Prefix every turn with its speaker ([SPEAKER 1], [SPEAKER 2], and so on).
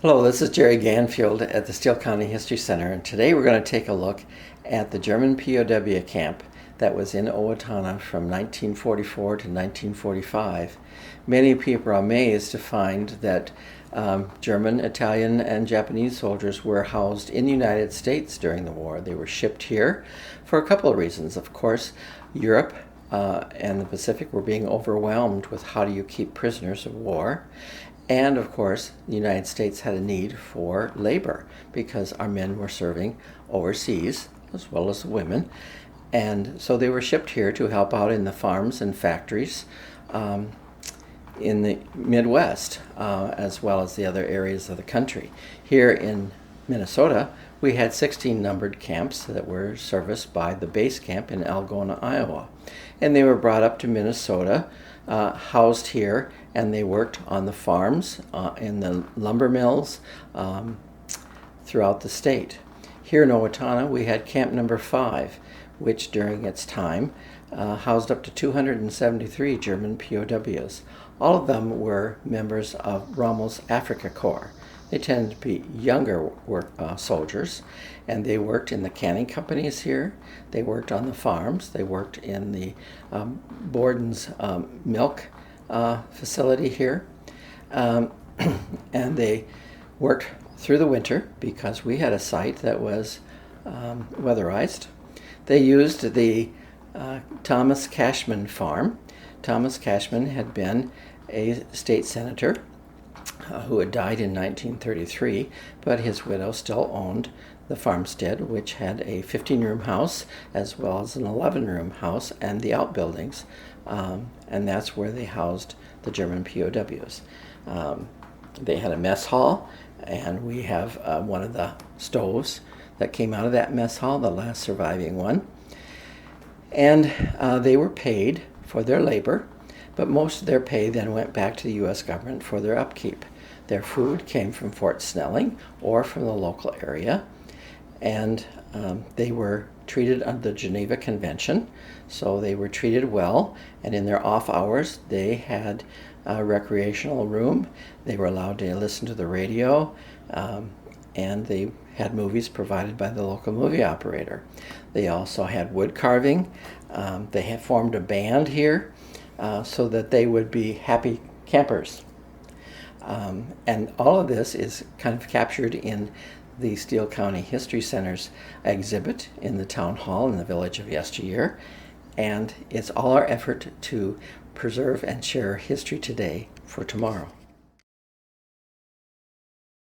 [SPEAKER 1] Hello, this is Jerry Ganfield at the Steele County History Center, and today we're going to take a look at the German POW camp that was in Owatonna from 1944 to 1945. Many people are amazed to find that German, Italian, and Japanese soldiers were housed in the United States during the war. They were shipped here for a couple of reasons. Of course, Europe and the Pacific were being overwhelmed with how do you keep prisoners of war. And of course, the United States had a need for labor because our men were serving overseas as well as the women. And so they were shipped here to help out in the farms and factories in the Midwest as well as the other areas of the country. Here in Minnesota, we had 16 numbered camps that were serviced by the base camp in Algona, Iowa. And they were brought up to Minnesota, housed here, and they worked on the farms, in the lumber mills throughout the state. Here in Owatonna, we had Camp Number 5, which during its time housed up to 273 German POWs. All of them were members of Rommel's Africa Corps. They tended to be younger soldiers, and they worked in the canning companies here. They worked on the farms. They worked in the Borden's milk facility here. And they worked through the winter because we had a site that was weatherized. They used the Thomas Cashman farm. Thomas Cashman had been a state senator who had died in 1933, but his widow still owned the farmstead, which had a 15-room house as well as an 11-room house and the outbuildings, and that's where they housed the German POWs. They had a mess hall, and we have one of the stoves that came out of that mess hall, the last surviving one. And they were paid for their labor, but most of their pay then went back to the U.S. government for their upkeep. Their food came from Fort Snelling or from the local area, and they were treated under the Geneva Convention, so they were treated well, and in their off hours they had a recreational room. They were allowed to listen to the radio, and they had movies provided by the local movie operator. They also had wood carving. They had formed a band here so that they would be happy campers. And all of this is kind of captured in the Steele County History Center's exhibit in the town hall in the village of yesteryear. And it's all our effort to preserve and share history today for tomorrow.